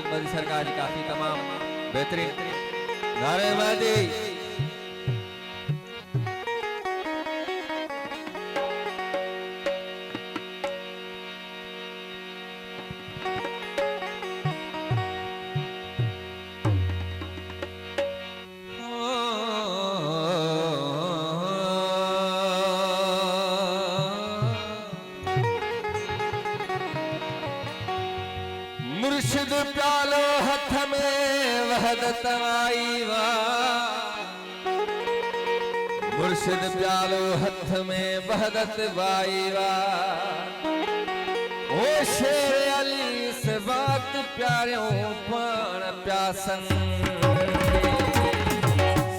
मोदी सरकार की काफी तमाम बेहतरीन नारेबाजी। मुर्शिद प्यालो हथ में वहदत आई वा, मुर्शिद प्यालो हथ में वहदत वाई वा। ओ शेर अली इस वक्त प्यारों पान प्यासन,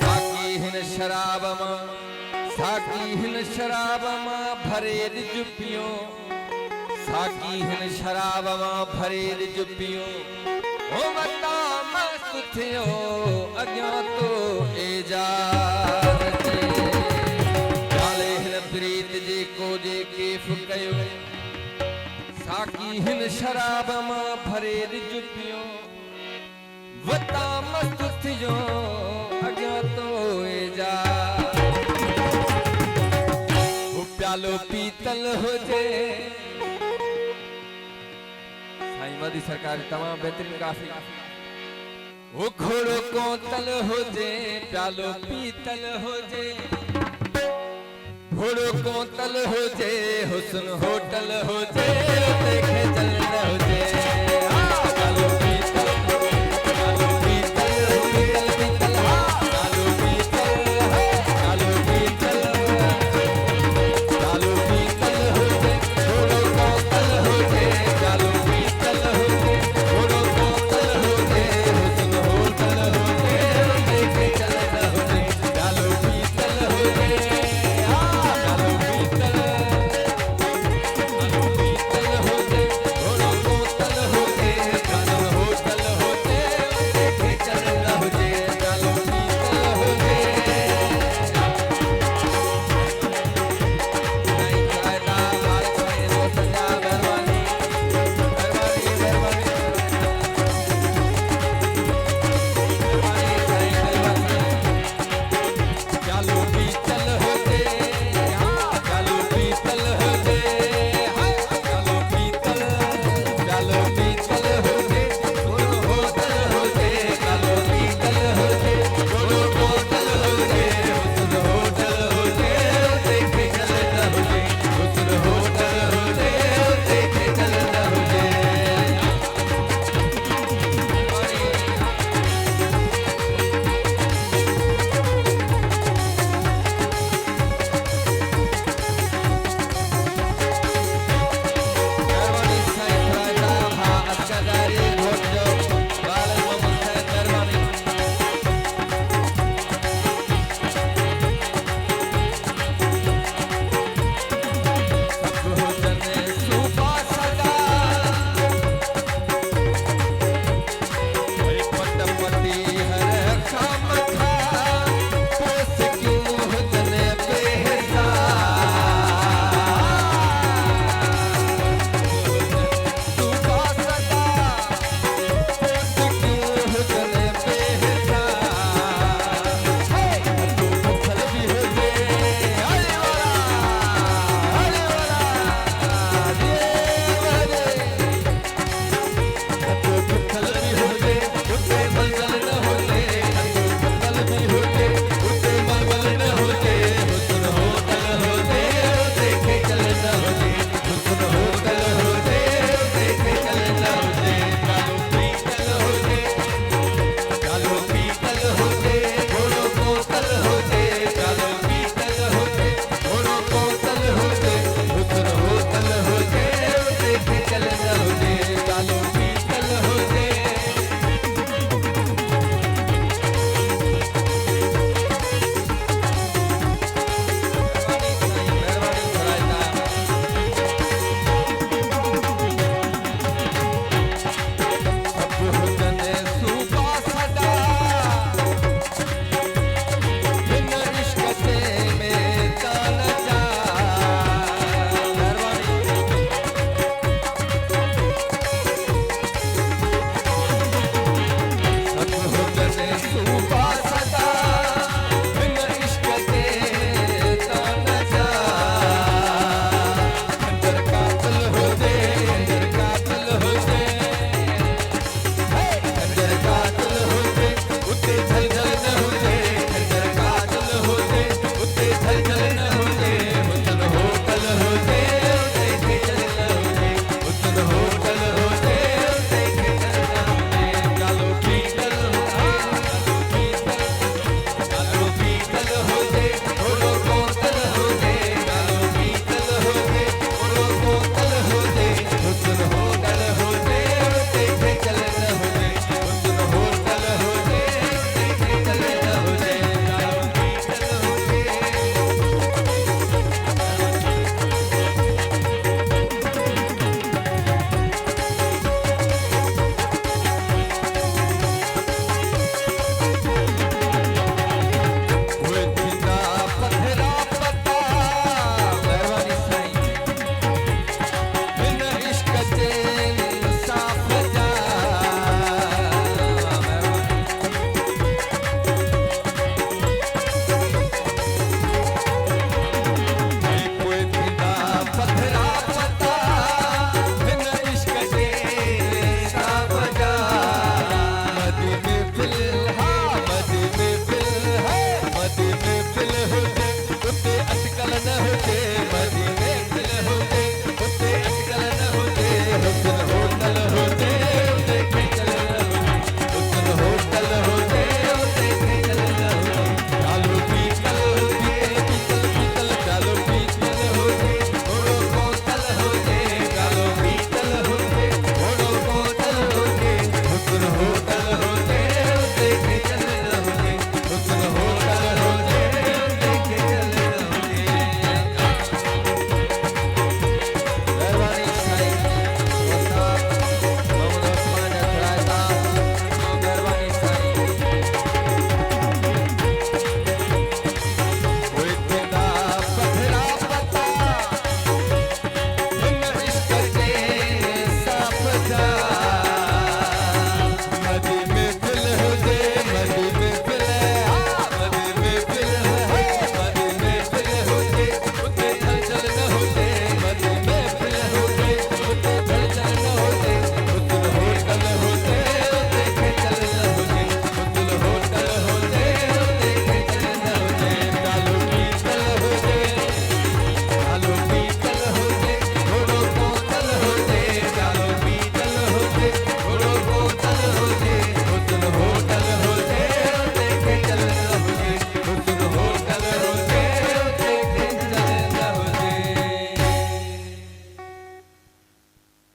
साकी हिन शराब मां, साकी हिन शराब मां भरे जुपियों, साकी हिन शराब मां भरे जुपियों। ओ मता मस्त थियो अॻियां तो एजाज़ जे, प्याले हिन प्रीत जे को जे केफ़ कयो, साकी हिन शराब मां भरे जुपियों। वता मस्त थियो अॻियां तो एजाज़, वो प्यालो पीतल हुजे। मोदी सरकार तमाम बेहतरीन काफी। वो घोड़ो कोतल होजे, प्यालो पीतल होजे, घोड़ो कोतल होजे, हुस्न होटल होजे, देखे चल होजे।